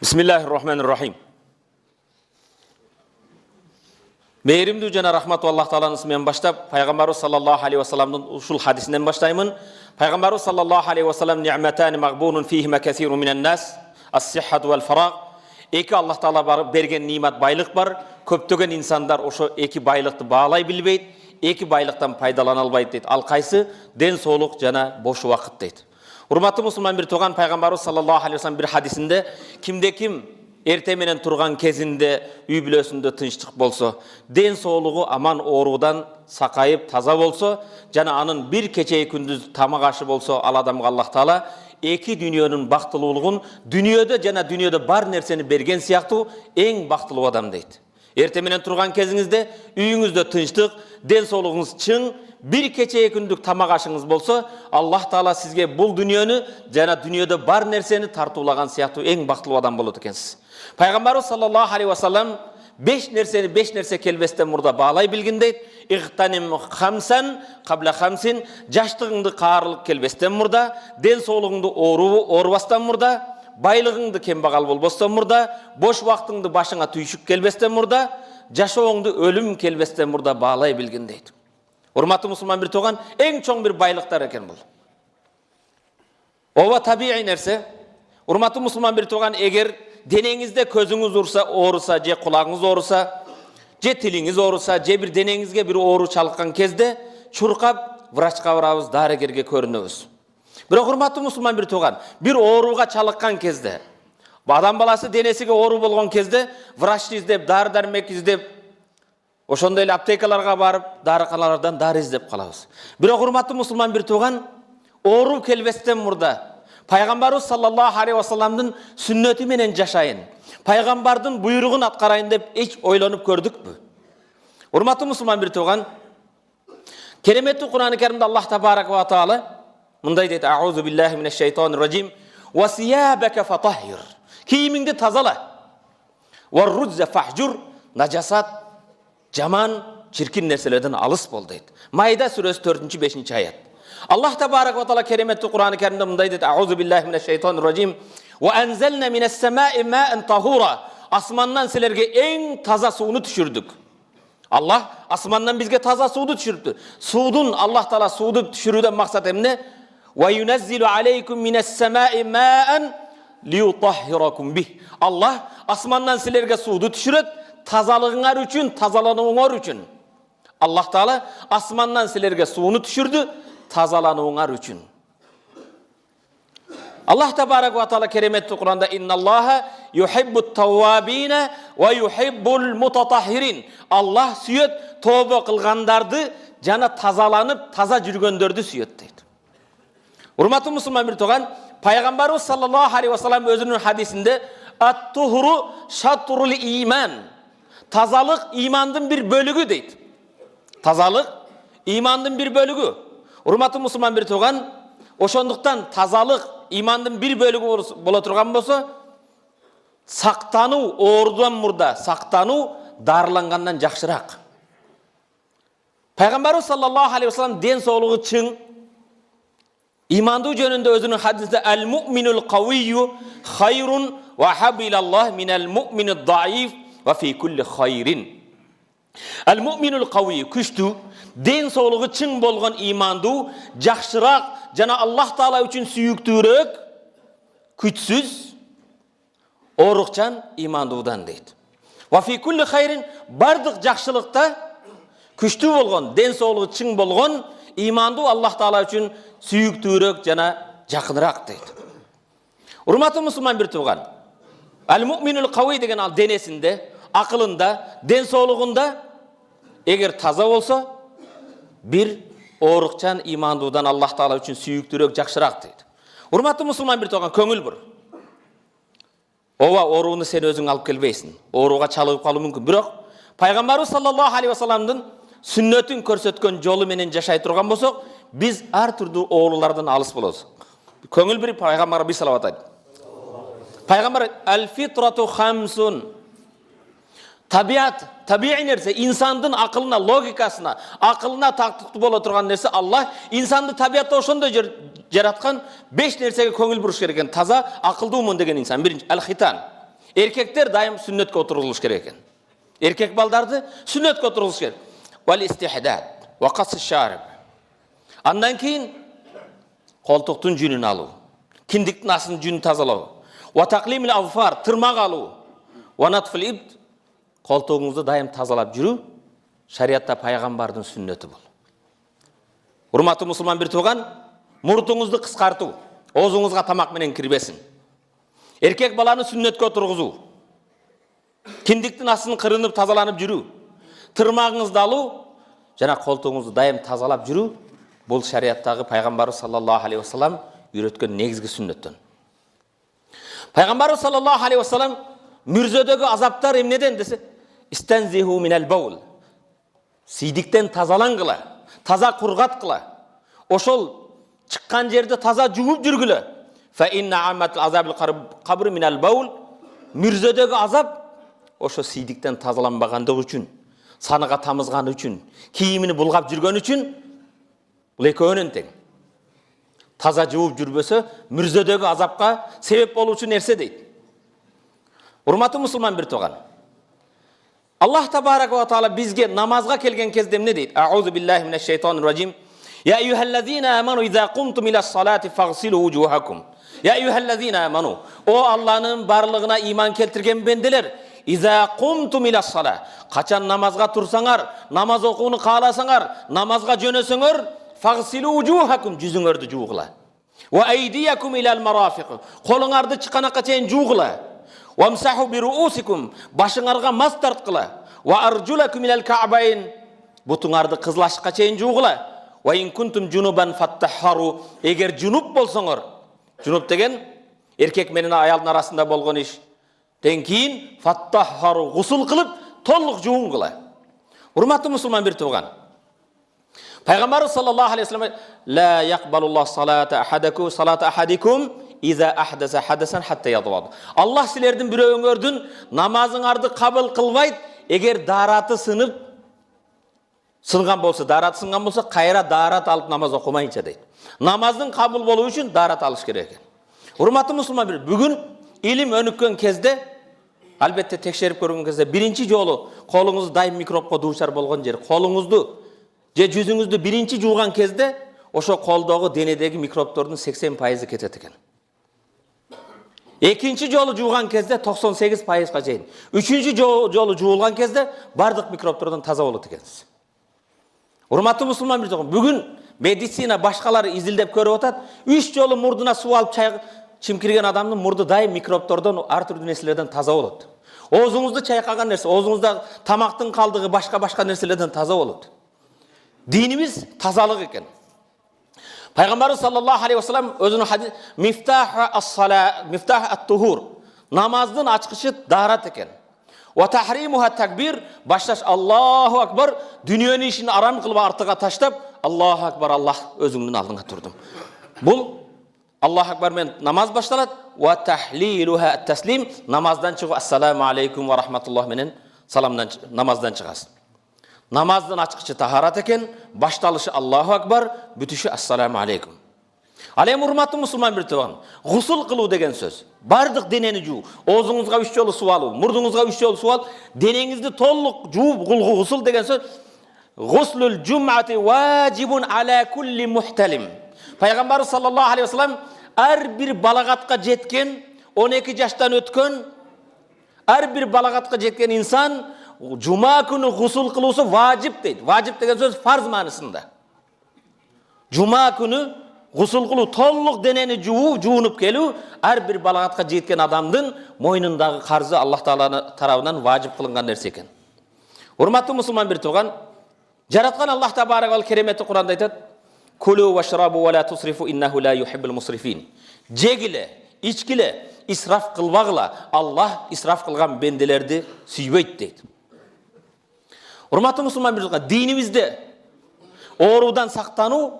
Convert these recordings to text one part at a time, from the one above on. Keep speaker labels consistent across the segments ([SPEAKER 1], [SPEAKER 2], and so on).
[SPEAKER 1] Bismillahirrahmanirrahim. Meyrimdүү жана рахмату Аллах Тааланын исминен баштап, Пайгамбарыбыз саллаллаху алейхи ва салламдын ушул хадисинен баштаймын. Пайгамбарыбыз саллаллаху алейхи ва саллам ниъматани магбунун фихима касирун минан нас, ас-сиххату вал фараг. Эки Аллах Таала берген нимат байлык бар. Көптөгөн инсандар ошо эки байлыкты баалай билбейт, эки байлыктан пайдалана албайт дейт. Ал кайсы? Ден соолук жана бош убакыт дейт. Урматтуу мусулман, бир туган Пайгамбарыбыз саллаллаху алейхи ва саллам бир хадисинде кимде ким эрте менен турган кезинде үй бүлөсүндө тынчтык болсо, ден соолугу аман оорудан сакайып таза болсо, жана анын бир кечеи күндүз тамак ашы болсо, ал адамга Аллах Таала эки дүйнөнүн бактылуулугун, дүйнөдө жана дүйнөдө бар нерсени берген сыяктуу эң бактылуу адам дейт. Эрте менен турган кезиңизде үйүңүздө тынчтык, ден соолугуңуз чың, bir keçe күндүк тамак ашыңыз болсо, Аллах Таала сизге бул дүйнөнү жана дүйнөдө бар нерсени тартуулаган сыяктуу эң бактылуу адам болот экенсиз. Пайгамбарыбыз саллаллаху алейхи ва саллам 5 нерсе келбестен мурда баалай билгин дейт. Ихтаним хамсан кабла хамсин, жаштыгыңды каарылык келбестен мурда, ден соолугуңду оорубастан мурда, байлыгыңды кембагал болбостон мурда, бош убактыңды башыңа түйшүк келбестен мурда, жашооңду өлүм келбестен мурда баалай билгин дейт. Урматтуу мусулман, бир туган эң чоң бир байлыктар экен бул. Ова табиий нерсе. Урматтуу мусулман, бир туган, эгер денеңизде көзүңүз ооруса, же кулагыңыз ооруса, же тилиңиз ооруса, же бир денеңизге бир оору чалыккан кезде чуркап врачка барабыз, дарыгерге көрүнөбүз. Бирок урматтуу мусулман, бир туган, бир ооруга чалыккан кезде, адам баласы денесиге оору болгон кезде врачты издеп, дары-дармек издеп, ошондой эле аптекаларга барып, дарыканалардан дары издеп калабыз. Бирок урматтуу мусулман, бир туган, оору келбестен мурда Пайгамбарыбыз саллаллаху алейхи ва салламдын сүннөтү менен жашайын, пайгамбардын буйругун аткарайын деп эч ойлонуп көрдүкпү? Урматтуу мусулман, бир туган, кереметтүү Кур'ан-ы Каримде Аллах табарак ва таала мындай дейт: Аузу биллахи минеш шайтанир раджим. Ва сиябака фатахир. Кийимиңди тазала. Ва рудза фахжур. Najasat, жаман, чиркин нерселерден алыс бол дейт. Майда сүрөсү 4-5 аят. Allah Tebarek ve Teala keremetli Kur'an-ı Kerim'de mınday dedi: Auzu billahi mineşşeytanirracim. Ve enzelne mine's-semâi mâen tahura. Asmandan silerge en taza suyunu düşürdük. Allah asmandan bizge taza suyu düşürüptü. Suudun Allah Teala suyu düşürüden maksat emne? Ve yunezzilu aleykum mine's-semâi mâen liyutahhirakum bih. Allah asmandan silerge suyu düşürüp tazalığınlar üçün, tazalanığınlar üçün. Allah Teala asmandan silerge suyunu düşürdü, tazalanığınlar üçün. Allah Tebarek ve Teala keremetli Kur'an'da innallaha yuhibbut tawwabine ve yuhibbul mutatahhirin. Allah süyet tövbe kılgandardı, jana tazalanıp taza жүргөндөрдү süyet deydi. Hurmatlı Müslüman, bir tuğan, Peygamberimiz sallallahu aleyhi ve sellem özünün hadisinde at-tuhuru şatrul iman. Tazalık imandın bir bölügü deydi. Tazalık imandın bir bölügü. Hurmatlı Müslüman, bir tuğan, oşonduktan tazalık imandın bir bölügü bola turgan bolsa, saktanu oorudan murda, saktanu darılangandan jakşırak. Peygamberimiz sallallahu aleyhi ve sellem den soğuluğu çın, imandığı jönünde özünün hadisinde el-mu'minul kaviyyu hayrun ve habilallah minel mu'minul daif ve fi kulli hayrin. El-mu'minul kaviyyu küçtü, den soğuluğu çın bolgan imandığı jakşırak, jana Allah Taala üçün süyüktürük, küçsüz, orukçan imandıudan deydi. Ve fi kulli hayrin, bardık jakşılıkta küçtü bolgon, den soğuluğu çın bolgon imandığı Allah Taala üçün süyüktürük, jana jakınırak deydi. Hurmatlı Müslüman, bir tuğan, el-mu'minul kavi degen al denesinde, akılında, den soğuluğunda eğer taza olsa bir orukçan imandıudan Allah Taala üçün süyüktürük, jakşırak deydi. Hurmatlı Müslüman, bir tuğan, köngül bur. Ova oruğunu sen özün alıp kelbeysin. Oruğa çalıp kalı mümkün. Bирок Peygamberimiz sallallahu aleyhi ve sellem'din sünnötün körsetken jolu menen jaşay turgan bolsok, biz ar türlü oğrulardan alыс bolobuz. Köngül bir Peygamber'e bir salavat ayt. Peygamber el-fitratu khamsun. Tabiat, tabii nerse, insanın akılına, logikasına, akılına taktıklı bola turgan nerse Allah, insanı tabiatta oşonda jaratkan 5 nersege köngül buruş gereken, taza, akıldı umun degen insan. Birinci, el-hitan. Erkekler dayım sünnetke oturuluş керек екен. Erkek baldарды sünnetke oturuluş керек. Wal istihdad wa qas ash-sharib. Andan keyin koltuktun жүнін алу, киндиктин астын жүнін тазалау, wa taqlimil azfar, tırmak алу, wa natfil ibd, koltuğuңузду dayım тазалап жүрүү, шариатта пайгамбардын сүннети бул. Урматтуу мусулман бир тууган, мурдуңузду кыскартуу, оозуңузга тамак менен кирбесин. Erkek balаны сүннетке отургузуу, киндиктин астын кырынып тазаланып жүрүү, тырмагыңызды алуу жана колтуңузду дайым тазалап жүрүү, бул шариаттагы пайгамбарыбыз саллаллаху алейхи вассалам үйрөткөн негизги сүннөттөн. Пайгамбарыбыз саллаллаху алейхи вассалам мүрзөдөгү азаптар эмнеден десе, истанзиху минал баул. Сийдиктен тазалаңгыла, таза кургаткыла. Ошол чыккан жерди таза жууп жүргүлө. Fa inna ammatul azabil qabr minal baul. Мүрзөдөгү азап ошо сийдиктен тазаланбагандыгы үчүн, саныга тамызганы үчүн, кийимини булгап жүргөн үчүн бул экөөнүн тең. Таза жууп жүрбөсө мүрзөдөгү азапка себеп болуучу нерсе дейт. Урматтуу мусулман бир тууган. Аллах табарака ва таала бизге намазга келген кезде эмне дейт? Аузу биллахи минаш шайтанир ражим. Я аyyuhallazina amanu idza qumtum ila salati faghsilu wujuhakum. Ya eyyuhellezine amanu. O Allah'ın barlığına iman keltirgen bendeler. İza kumtum ila salah. Kaçan namazga tursaňar, namaz okuunu kalasaňar, namazga jönöseňer, faghsilu wujuhakum, yüzüňerdi juugla. Wa aydiyakum ilal marafiq. Koluňardy çıkanaka çeyin juugla. Wamsahu bi ru'usikum, başıňarga mas tartqıla. Wa arjulakum ilal ka'bayn. Butuňardy kızlaşıkka çeyin juugla. Wa in kuntum junuban fattahharu. Eger junup bolsaňar, junup degen erkek menen ayaldın arasında bolgon iş. Den keyin fattahharu, gusul kılıp tolluk juungula. Hurmatly musulman bir tuğan. Peygamber sallallahu aleyhi ve sellem la yaqbalullah salata ahadikum iza ahdasa hadasan hatta yadwad. Allah silerden biröňördün namazıňardy kabul kılbayt eger daratı sınıp sıngan bolsa, darat sıngan bolsa kayra darat alıp namaz okumayınca deyt. Namazın kabul boluu üçün darat alış gerek. Hurmatly musulman bir, bugün ilim önükкен кезде, albatta tekşerip görген кезде, birinci jolu koluňuzu daim mikropka duçar bolgon jer, koluňuzdu je yüzüňüzdi birinci juugan кезде, oşo koldogu denedegi mikroptordun 80% ketet eken. Ekinci jolu juugan кезде 98%ga jeyin. Üçüncü jolu juulgan кезде bardyk mikroptordan taza bolat ekensiz. Hurmatly musulman bir toğum, bugün medisina başkaları izildep körüp atat, 3 jolu murduna su alıp çay çimkirgen adamdın murdu daim mikroptordan, ar türlü nerselerden taza bolat. Oğuzuňuzdu çaykagan nerse, oğuzuňuzda tamaktın kaldığı başka nerselerden taza bolat. Dinimiz tazalık eken. Peygamber sallallahu aleyhi ve sellem özünün hadis miftah at-tuhur, namazdın açkışı darat eken. Ve tahrimuha takbir, başlaş Allahu akbar, dünyanın işini aram kılıp artığa taştap Allahu akbar, Allah özüňden aldyňa turdum. Bul Allahu akbar men namaz başlalat ve tahliluha at-taslim, namazdan çıkıp assalamu aleykum ve rahmetullah menen salamdan namazdan çıgasın. Namazdan açıkçı taharat eken, başlalışı Allahu akbar, bütüşü assalamu aleykum. Alem hurmatly musulman bir tuğan, gusul kıluu degen söz. Bardyk deneni juu, oğuzuňuzga 3 jolu su aluu, murduňuzga 3 jolu su al, deneňizdi tolluk juup gusul degen söz. Guslul cum'ati wajibun ala kulli muhtalim. Peygamber sallallahu aleyhi ve sellem her bir balagatga jetken, 12 yaştan ötken, her bir balagatga jetken insan Cuma günü gusul kılısı vacip deydi. Vacip degen söz farz manasında. Cuma günü gusul kıluu tolluk deneni juunup kelүү her bir balagatga jetken adamdın moynundağı karzı Allah Taala'nın tarabından vacip kılıngan nerse eken. Hurmatly musulman bir tuğan, jaratkan Allah tabaraka vel keremeti Kur'anda aytat: "Kulu veşrabu ve la tusrifu innehu la yuhibbul musrifin." Jegile, içkile, israf kılbagla Allah israf kılgan bendelerdi süýbeyt deydi. Hurmatly musulman bir tuğan, dinimizde orudan saktanuu,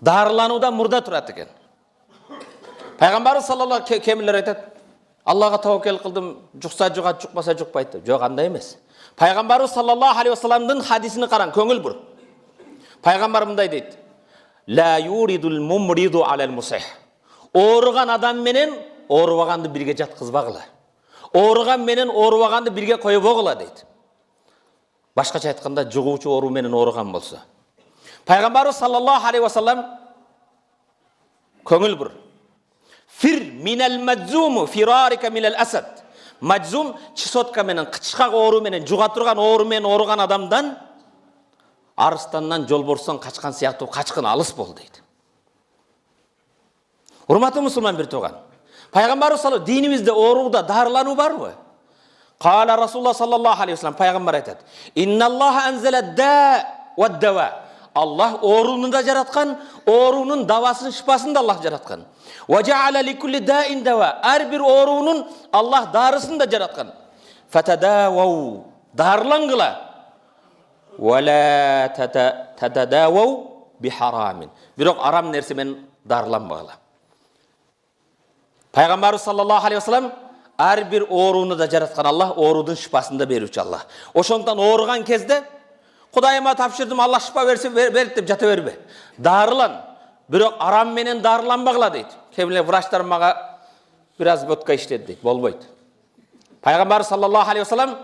[SPEAKER 1] darılanudan murda turat eken. Peygamber sallallahu aleyhi ve sellem kemiller aytat: Allah'a tawakkel kıldım, juksa jugat, jukmasa jukpayt. Jok anda emes. Peygamber sallallahu aleyhi ve sellem'nin hadisini qaran, köngül bur. Peygamber mınday deydi: La yuridul mumridu alel musih. Orugan adam menen оорубаганды бирге жаткызбагыла. Ооруган менен оорубаганды бирге койбогула дейт. Башкача айтканда, жугуучу оору менен ооруган болсо. Пайгамбарыбыз саллаллаху алейхи ва саллям көңүл бур. Фир минал маджзум фирарика минал асад. Маджзум чесотка менен, кычкак оору менен, жуга турган оору менен ооруган адамдан арыстандан жолборстон качкан сыяктуу качкын алыс бол дейт. Урматтуу мусулман бир туган. Пайгамбарыбыз саллаллаху динибизде ооруда дарылануу барбы? Кала Расулуллах саллаллаху алейхи ва саллям пайгамбар айтат: "Инналлаха анзала да ва дава." Аллах ооруну да жараткан, оорунун давасын, шифасын да Аллах жараткан. Ва жа'ала ликулли даин дава. Ар бир оорунун Аллах дарысын да жараткан. Фатадавау. Дарылангыла. Ва ла татадавау бихарамин. Бирок арам нерсе менен дарыланбагыла. Пайгамбарыбыз саллаллаху алейхи ва саллям ар бир ооруну да жараткан Аллах, оорудун шифасын да берүүчү Аллах. Ошондон ооруган кезде Кудайыма тапшырдым, Аллах шифа берсе берет деп жата бербе. Дарылан. Бирок арам менен дарыланбагыла дейт. Кемле врачтар мага бираз ботка иштеди дейт. Болбойт. Пайгамбар саллаллаху алейхи ва саллям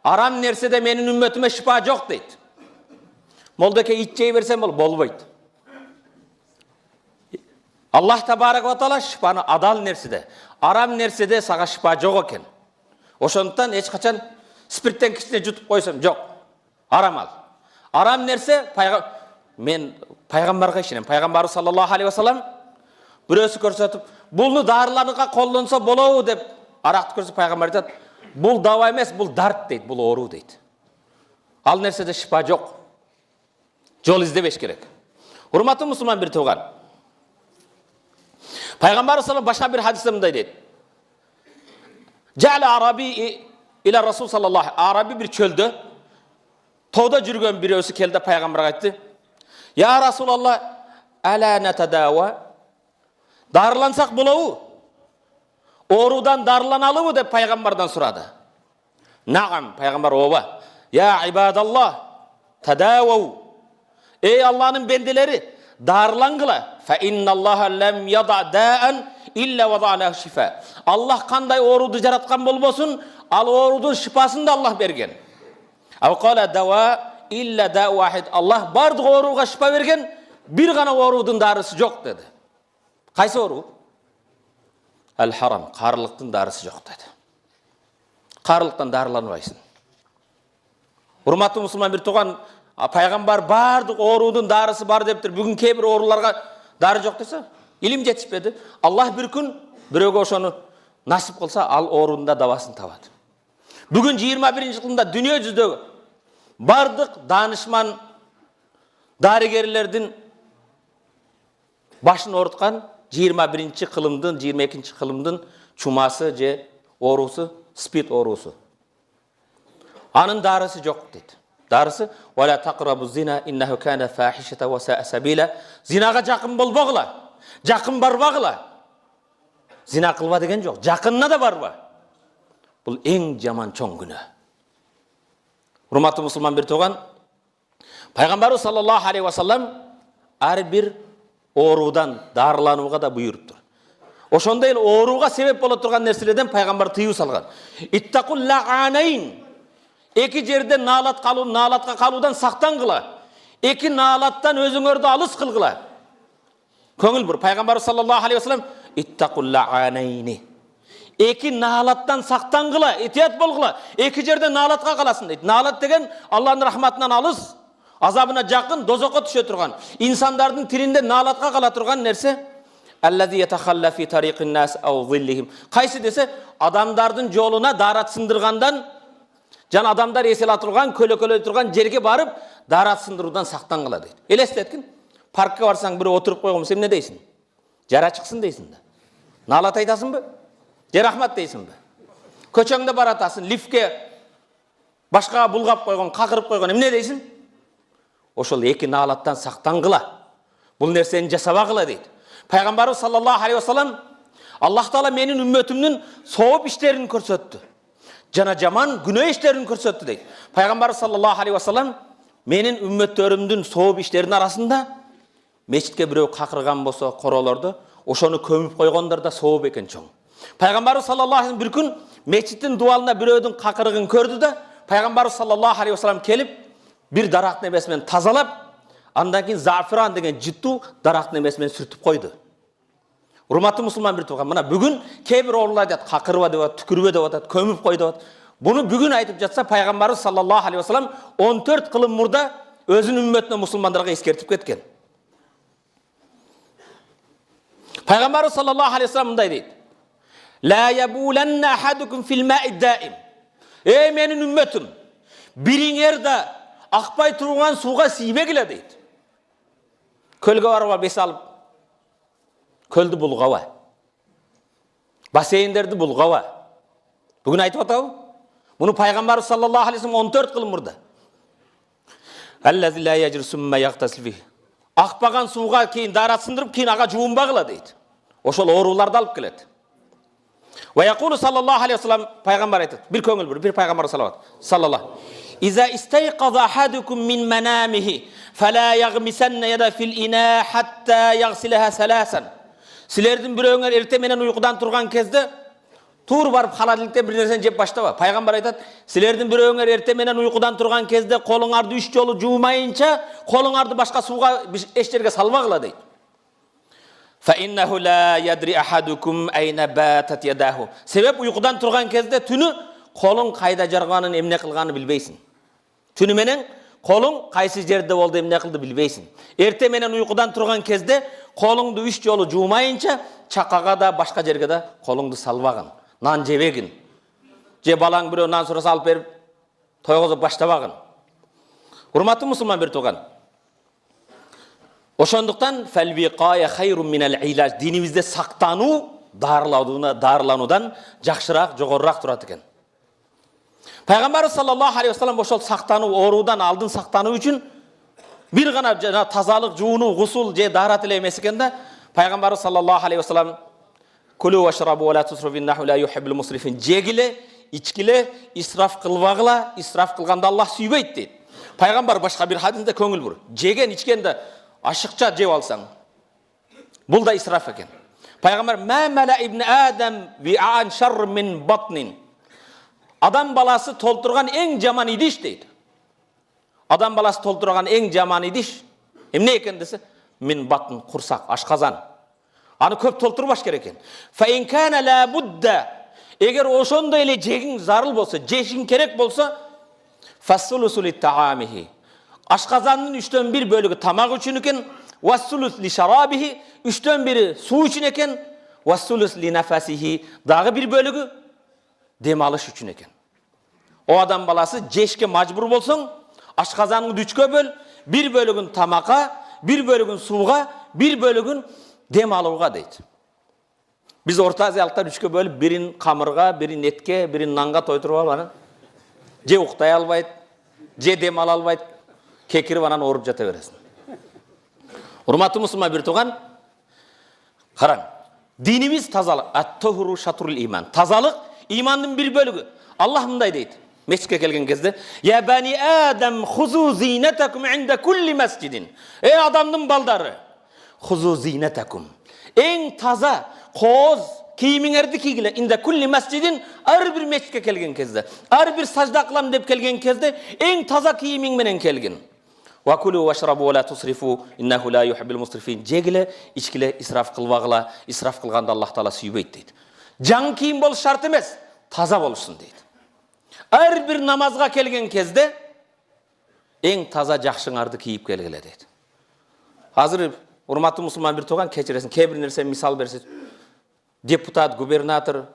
[SPEAKER 1] арам нерседе менин үммөтүмө шифа жок дейт. Молдеке ит жей берсем болбойт. Аллах табарак ва таала шифаны адал нерседе, арам нерседе сага шифа жок экен. Ошондуктан эч качан спирттен кичине жутуп койсом жок. Арам ал. Арам нерсе мен пайгамбарга ишенем. Пайгамбар саллаллаху алейхи ва саллям бирөөсү көрсөтүп, "Булну дарыланууга колдонсо болобу" деп аракты көрсөтүп пайгамбар айтат: "Бул дава эмес, бул дарт" дейт, "Бул оору" дейт. Ал нерседе шифа жок. Жол издебеш керек. Урматтуу мусулман бир туган. Пайгамбар саллаллаху башка бир хадисте мындай дейт: "Жa'ala араби ila Rasul sallallahu Араби бир чөлдө тоодо жүргөн бирөөсү келди пайгамбарга айтты: "Я Расулаллах, ала натадава? Дарылансак болобу? Оорудан дарыланалыбы?" деп пайгамбардан сурады. "Нагам", пайгамбар ооба. "Я ибадаллах, тадавау." Эй Аллахнын бенделери, дарылангыла. Фа инналлаха лам яда даан илля вада ла шифа. Аллах кандай ооруду жараткан болбосун, ал оорудун шифасын да Аллах берген. Ау кала дава илля да вахид. Аллах бардык ооруга шифа берген, бир гана оорудун дарысы жок деди. Кайсы оору? Ал харам, карылыктын дарысы жок деди. Карылыктан дарыланбайсың. Урматтуу мусулман бир туган, пайгамбар бардык оорудун дарысы бар дептир. Бүгүн кээ бир ооруларга дары жок десе, илим жетишпеди. Аллах бир күн бирөөгө ошону насип кылса, ал оорунун да давасын табат. Бүгүн 21-жылында дүние жүздөгү бардык данышман дарыгерлердин башын оруткан 21-кылымдын, 22-кылымдын чумасы же оорусу, спид оорусу. Анын дарысы жок дейт. Дарысы вала тaqrabu zina innahu kana fahishata wa sa'a sabila. Зинага жакын болбогула. Жакын барбагыла. Зина кылба деген жок. Жакынына да барба. Бул эң жаман чоң күнөө. Урматтуу мусулман бир туган, пайгамбарыбыз саллаллаху алейхи ва саллям ар бир оорудан дарыланууга да буйруптур. Ошондой эле ооруга себеп боло турган нерселерден пайгамбар тыюу салган. Иттакул лаанайн. Эки жерде наалатка калуудан сактангыла. Эки наалаттан өзүңөрдү алыс кылгыла. Көңүл бур. Пайгамбар саллаллаху алейхи ва саллям иттакул лаанайни. Эки наалаттан сактангыла, этият болгула. Эки жерде наалатка каласың дейт. Наалат деген Аллахтын рахматынан алыс, азабына жакын, дозокко түшө турган. Инсандардын тилинде наалатка кала турган нерсе аллази ятахалла фи тариқин нас ау зиллихим. Кайсы десе, адамдардын жолуна дарат сындыргандан, жана адамдар эсел атылган, көлөкөлөй турган жерге барып, дарат сындыруудан сактангыла дейт. Элестеткин, паркка барсаң бирөө отуруп койгон, сен эмне дейсиң? Жара чыксын дейсиң да. Наалат айтасыңбы? Же рахмат дейсиңби? Көчөңдө баратасың, лифтке башкага булгап койгон, какырып койгон, эмне дейсиң? Ошол эки наалаттан сактангыла. Бул нерсени жасабагыла дейт. Пайгамбарыбыз саллаллаху алейхи ва саллям Аллах таала менин үммөтүмдүн сооп иштерин көрсөттү. Жана жаман күнөө иштерин көрсөттү дейт. Пайгамбар саллаллаху алейхи ва саллям менин үммөттөрүмдүн сооп иштеринин арасында мечитке бирөө какырган болсо, королорду, ошону көмүп койгондор да сооп экен чоң. Пайғамбарыбыз саллаллаху алейхи вассалам бір күн мешіттің дуалына біреудің қақырығын көрді да, Пайғамбарыбыз саллаллаху алейхи вассалам келіп, бір дарақтың небесімен тазалап, андан кейін зафиран деген житту дарақтың небесімен сүртіп қойды. Урматты мұсылман бір туған. Мына бүгін кейбір орлар айтады, қақырып деп атады, түкіріп деп атады, көміп қойды деп атады. Бұны бүгін айтып жатса, Пайғамбарыбыз саллаллаху алейхи вассалам 14 қылым мұрда өзінің үмметіне мұсылмандарға ескертіп кеткен. Пайғамбарыбыз саллаллаху алейхи вассалам мындай дейді: "Ла ябуланна ахадукум фил ма'i даим." Ей менің үмметім, біріңер де ақпай тұрған суға сибегіле дейді. Көлге баруға бес алып, көлді бұлғауа, бассейндерді бұлғауа. Бүгін айтып атау. Бұны Пайғамбарыбыз саллаллаху алейхи вассалам 14 қылым мұрда. Аллази ла яжру сумма яғтасил фи. Ақпаған суға кейін дара сындырып, кейін аға жуынбағыла дейді. Ошол ооруларды алып келеді. Ва яқулу саллаллаху алейхи вассалам, пайғамбар айтады, бір көңіл бір пайғамбар салават саллаллаху. Иза истайқаза ахадукум мин манамихи фала яғмисанна яда фил ина хатта яғсилаха саласан. Сілердің біреуіңер ерте менен ұйқыдан тұрған кезде тур барып халадиліктен бір нәрсені жеп баштаба. Пайғамбар айтады, сілердің біреуіңер ерте менен ұйқыдан тұрған кезде қолыңарды 3 жолы жуымайынша, қолыңарды башқа суға еш жерге салбағыла дейді. فَإِنَّهُ لَا يَدْرِ أَحَدُكُمْ أَيْنَ بَاتَتْ يَدَاهُ. Себеп ұйқыдан тұрған кезде түні қолың қайда жарғанын, емне қылғанын білбейсің. Түні менен қолың қайсы жерде болды, емне қылды білбейсің. Ерте менен ұйқыдан тұрған кезде қолыңды 3 жолы жуымайынша, чақаға да башқа жерге де қолыңды салбағын. Нан жебегін. Же балаң біреу нан сұраса алып беріп, тойғызып баштабағын. Урматты мұсылман бір туған. Ошондуктан фәлвиқая хайрун минал илаж. Динибизде сактануу дарыланудан жакшыраак, жогорураак турат экен. Пайгамбарыбыз саллаллаху алейхи вассалам ошол сактануу, оорудан алдын сактануу үчүн бир гана тазалык, жуунуу, гусул же даарат эле эмес экен да. Пайгамбарыбыз саллаллаху алейхи вассалам кулу вашрабу ва ла тусрифу иннаху ла юхиббул мусрифин. Жегиле, ичкиле, исраф кылбагыла, исраф кылганда Аллах сүйбөйт дейт. Пайгамбар башка бир хадисте көңүл бур. Жеген, ичкенде ашықша жеп алсаң, бұл да исраф екен. Пайғамбар мәмәлә ибн Адам ви'ан шарр мин батнин. Адам баласы толтырған ең жаман идиш дейді. Адам баласы толтырған ең жаман идиш эмне екен десе, мин батн, құрсақ, ашқазан. Аны көп толтырбаш керек екен. Фа ин кана ла будда. Егер ошондой эле жегиң зарыл болса, жешиң керек болса, фассулусу ли таамихи. Ашқазанның 3-тен 1 бөлігі тамақ үшін екен, вассулус ли шарабихи, 3-тен 1 су үшін екен, вассулус ли нафасихи, дағы 1 бөлігі демалыш үшін екен. О адам баласы жешке мажбур болсаң, ашқазанның 3-ке бөл, 1 бөлігін тамаққа, 1 бөлігін суға, 1 бөлігін демалуға дейді. Біз Орта Азиялықтар 3-ке бөліп, бірін қамырға, бірін етке, бірін нанға тойдырып алып, же ұқтай албайды, же демала албайды. Кекіріп анан орып жата бересің. Урматты мұсылман бір туған, қараң, динimiz тазалық, ат-тухуру шатрул иман. Тазалық имандың бір бөлігі. Аллах мындай дейді, мешітке келген кезде, я бани адам хузу зинатакум инда кулли масжидин. Ей адамдың балдары, хузу зинатакум. Ең таза, қоз, киіміңерді кигіле, инда кулли масжидин, ар бір мешітке келген кезде, ар бір сажда қылам деп келген кезде, ең таза киімің менен келген. Вакулу вашрабу ва ла тусрифу иннаху ла юхиббул мусрифин. Жегиле, ичкиле, исраф кылбагыла, исраф кылганда Аллах Таала сүйбөйт дейт. Жан кийим болуш шарт эмес, таза болушун дейт. Ар бир намазга келген кезде эң таза жакшыңарды кийип келгиле дейт. Азыр урматтуу мусулман бир туган кечиресиң, кээ бир нерсе мисал берсе, депутат, губернатор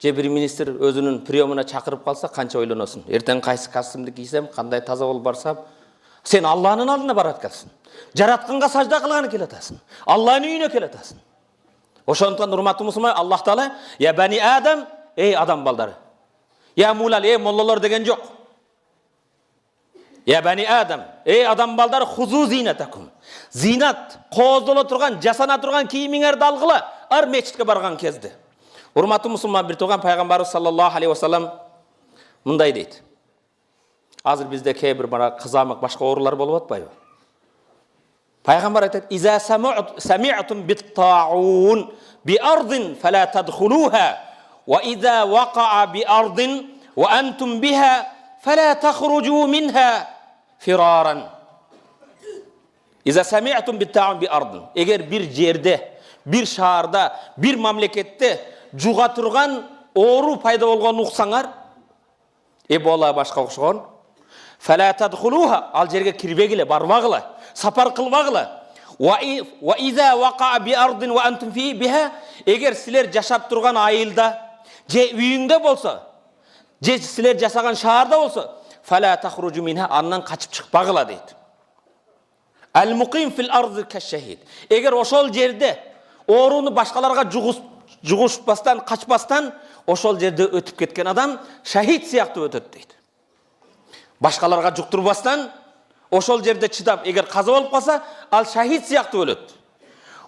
[SPEAKER 1] же бир министр өзүнүн приемуна чакырып калса канча ойлоносуң. Эртең кайсы костюмду кийсем, кандай таза болуп барсам, сен Аллахның алдына барат келсін. Жаратқанға сажда қылғаны келетасың. Аллахның үйіне келетасың. Ошондуктан урматтуу мусулман, Аллах Таала, я бани адам, ей адам балдары. Я мулал, ей моллалар деген жок. Я бани адам, ей адам балдары, хузу зинатакум. Зинат, қооздола турган, жасана турган кийимиңерди алгыла, ар мечитке барган кезде. Урматтуу мусулман, бир туган пайгамбарыбыз саллаллаху алейхи вассалам мындай дейт. Азыр bizde кейбір бара қызамық башқа оорулар болып атпайбы? Пайғамбар айтады: "Иза сами'тум бит-таун." بأرض فلا تدخلوها وإذا وقع بأرض وأنتم بها فلا تخرجوا منها فرارا إذا سمعتم بالطاعون بأرض eğer bir жерде, bir шаарда, bir мамлекетте жуга турган оору пайда болгонун уксаңар, Эбола башка окшогон, فلا تدخلوها ал жерге кирбегиле, барбагыла, сапар кылбагыла. وإذا وقع بأرض وأنتم فيه بها eğer силер жашап турган айылда, же үйүңдө болсо, же силер жасаган шаарда болсо, فلا تخرجوا منها андан качып чыкпагыла дейт. Al-muqim fil ardı keşşehid. Eğer oşol жерде оруну башкаларга жугушпастан, качпастан, ошол жерде өтүп кеткен адам шахид сыяктуу өтөт дейт. Башкаларга жуктурбастан, ошол жерде чыдап, эгер каза болуп калса, ал шахид сыяктуу өлөт.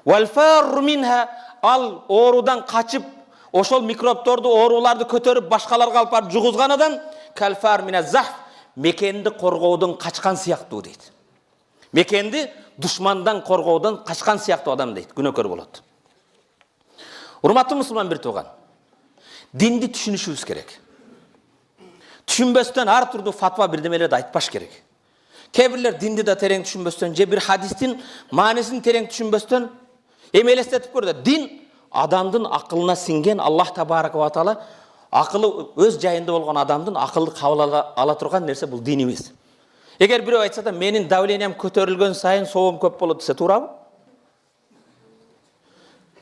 [SPEAKER 1] Wal farru minha ал оорудан качып, ошол микробторду, ооруларды көтөрүп башкаларга алып барып жугузган адам кал фар миназ захф мекенди коргоодон качкан сыяктуу дейт. Мекенди душмандан коргоодон качкан сыяктуу адам дейт, күнөөкөр болот. Урматтуу мусулман бир тууган, динди түшүнүшүбүз керек. Түшүнбөстөн ар түрдүү фатва бирдемелерди айтпаш керек. Кээ-бирлер динди да терең түшүнбөстөн, же бир хадистин маанисин терең түшүнбөстөн эмелестетип көрдү. Дин адамдын акылына сиңген, Аллах табарак ва таала акылы өз жайында болгон адамдын акылды кабыл ала турган нерсе бул дин эмес. Эгер бирөө айтса да менин давлениям көтөрүлгөн сайын соом көп болот десе туурабы?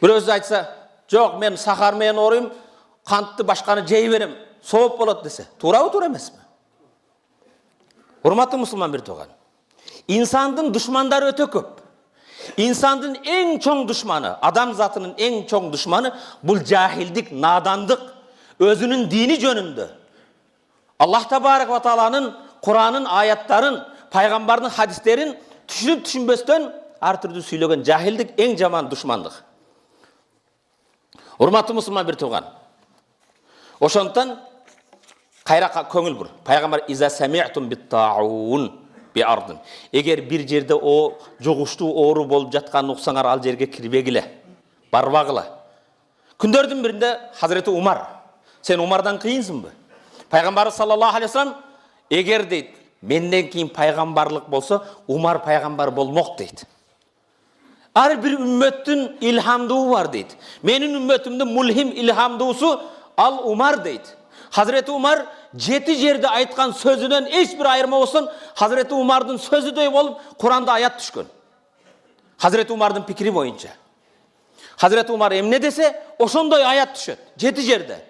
[SPEAKER 1] Бирөөсү айтса, жок мен сахар менен ооруйм, кантты башканы жей берем, сооп болот десе, туурабы, туура эмеспи? Урматтуу мусулман бир тууган, инсандын душмандары өтө көп. İnsandın en çoğ düşmanı, adam zatının en çoğ düşmanı bu cahildik, nadandık, özünün dini jönündө. Allah Tebarek ve Taala'nın, Kur'an'ın, ayetlerin, peygamberin, hadislerin düşünüp düşünböstön her türlü söylegen cahildik, en jaman düşmandık. Hurmatlı Müslüman bir tuğan. Oşondan kayra köngül bur. Peygamber iza sami'tum bit-ta'un bir ardın. Eğer bir yerde o joğuştu oğru bolup jatkanын уксаңар al жерге кирбегиле, барбагыла. Күндөрдүн биринде Hazreti Umar, sen Umar'dan кыйынсыңбы? Peygamber sallallahu aleyhi ve sellem eğer deyt, menden keyin peygamberlik bolsa Umar peygamber bolmok deyt. Her bir ümmetin ilhamdığı var deyt. Menin ümmetimde mulhim ilhamdığı al Umar deyt. Hazreti Umar 7 yerde aytkan sözünden hiçbir ayırma olsun. Hazreti Umar'ın sözü de olup Kur'an'da ayat düşkün. Hazreti Umar'ın fikri boyunca. Hazreti Umar emne dese oşondoy ayat düşet. 7 yerde.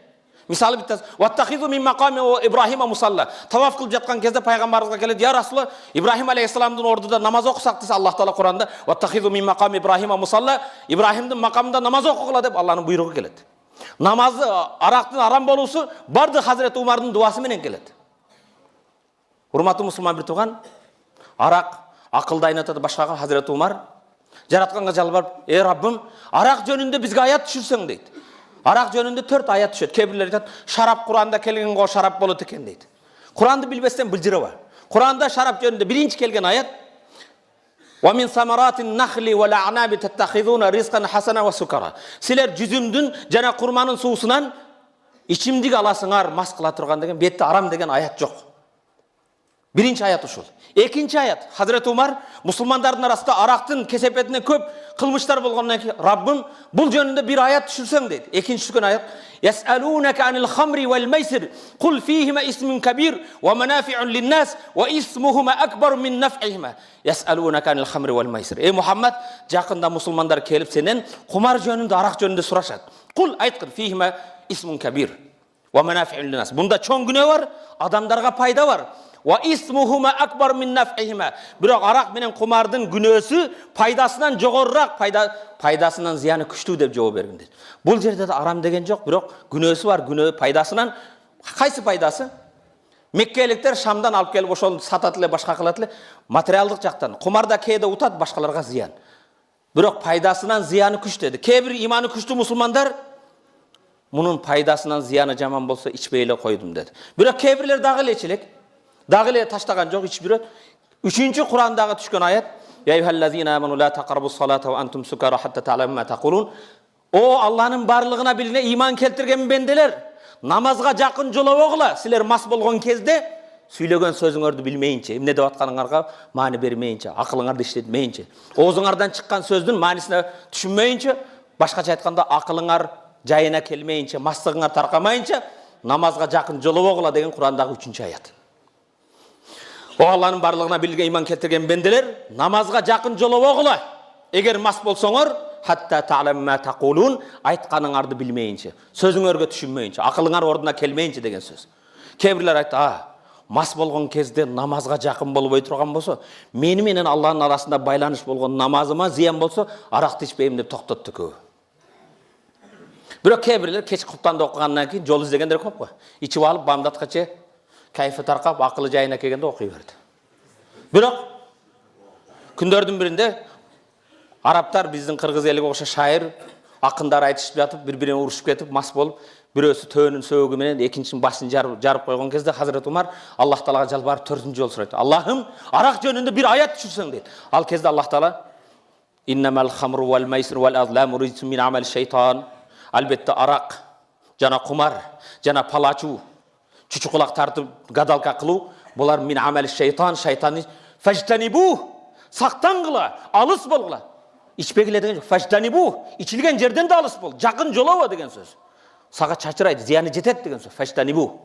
[SPEAKER 1] Misali bittasi. Vattahizu min makami o İbrahim'e musalla. Tavaf kılıp jatkan kezde peygamberimize geldi. Ya Resulullah, İbrahim aleyhisselam'ın orduda namaz okusak dese Allah Teala Kur'an'da vattahizu min makami İbrahim'e musalla. İbrahim'in makamında namaz okugula dep Allah'ın buyruğu geledi. Namazı, araktın aram bolusu bardı Hazreti Umar'ın duası menen keledi. Hurmatlı Müslüman bir tuğan, arak, akılda aynatadı başkaga Hazreti Umar, jaratkanga жалбарып, ey Rabbim, arak jönünde bizge ayat düşürsen deydi. Arak jönünde 4 ayat düşet. Kebirler aytat, şarap Kur'an'da kelgen go şarap bolot eken deydi. Kur'an'da bilbesden bilciri var. Kur'an'da şarap jönünde birinci kelgen ayat, وَمِنْ ثَمَرَاتِ النَّخْلِ وَالْاَعْنَابِ تَتَّخِذُونَ رِزْقًا حَسَنًا وَسُكَرًا. Siler cüzümdün, jana kurmanın suusundan içimdik alasыңар, mast kıla turgan degen, bette aram degen ayat yok. Birinci ayat uşul. Ekinci ayat, Hazreti Umar, Müslümanların arasında araktın kesepetine köp kılmışlar bolgandan ki, Rabbim, bul jönünde bir ayat düşürsen deydi. Ekinci düşkün ayat, يَسْأَلُونَكَ عَنِ الْخَمْرِ وَالْمَيْسِرِ قُلْ فِيهِمَا اسْمٌ كَبِيرٌ وَمَنَافِعٌ لِلنَّاسِ وَإِسْمُهُمَا أَكْبَرُ مِنْ نَفْعِهِمَا يَسْأَلُونَكَ عَنِ الْخَمْرِ وَالْمَيْسِرِ. Ey Muhammed, jakında Müslümanlar kelip senden kumar jönünde, arak jönünde suraşat. Kul aytkın فِيهِمَا اسْمٌ كَبِيرٌ وَمَنَافِعٌ لِلنَّاسِ. Bunda çoğ güne var, adamlarga payda var. Wa ismuhuma akbar min naf'ihima. Biroq arak menen kumardın günösü paydasından jogorrak, paydasından ziyanı küçtүү dep жооп bergin dedi. Bul jerde de aram degen jok, biroq günösü var, günö paydasından kayсы paydası? Mekkelikler Şam'dan alıp kelip oşol satat ele, başka kılat ele, materialдык жактан. Kumarda keyde utat, başkalarga ziyan. Biroq paydasından ziyanı küç dedi. Kebir imanı küçtүү musulmanдар bunun paydasından ziyanı jaman bolsa içmeyle koydum dedi. Biroq kebirler dagı ele içelek. Dağılıya taştagan çok hiçbiri. Üçüncü Kur'an'da düşkün ayet. Ya eyyühellezine amenu la taqrabus salata ve antum sukara hatta ta'lamu ma taqulun. O Allah'ın barlığına bilgine iman keltirgen bendeler. Namazga jakın jolobogula. Sizler mas bolgon kezde süйлөгөн sözüңөрдү bilmeyinçe, emне деп атканыңарга маани бермейинче, акылыңарды иштетмейинче, оозуңардан чыккан сөздүн маанисине түшүнмөйүнчө, башкача айтканда акылыңар жайына келмейинче, мастыгыңар таркамайынча намазга жакын жолобогула деген Курандагы 3-аят. О Алланын барлыгына билге иман келтирген бенделер, намазга жакын жолобогула. Эгер мас болсоңор, хатта та'лам ма тaqulun, айтканыңарды билмейинче, сөзүңөргө түшүнмөйүнчө, акылыңар ордуна келмейинче деген сөз. Кээ-бирлер айтты, мас болгон кезде намазга жакын болбой турган болсо, мени менен Алланын арасында байланыш болгон намазыма зыян болсо, аракты ичпейм деп токтотту көбү. Бирок кээ-бирлер кеч Кур'анды окугандан кийин жол издегендер көп го. Ичип алып бамдаткача кайфы таркап, акылы жайына келгенде окуй берди. Бирок күндөрдүн биринде арабтар биздин кыргыз элиге окшош шайыр, акындар айтышып жатып, бири-бирине урушуп кетип, мас болуп, бирөөсү төөнүн сөөгү менен экинчинин башын жарып койгон кезде Хазрет Умар Аллах Таалага жалбарып 4-жол сурайт. Аллахым, арак жөнүндө бир аят түшүрсөң дейт. Ал кезде Аллах Таала иннамал хамру вал майсир вал азламу риджсун мин амали шайтан. Албетте арак, жана кумар, жана палачу, чучукулак тартып гадалка кылуу, булар мин амали шайтан, шайтаны фажтанибу, сактангыла, алыс болгула. Ичпегиле деген жок, фажтанибу, ичилген жерден да алыс бол, жакын жолоба деген сөз. Сага чачырайды, зияны жетет деген сөз, фажтанибу.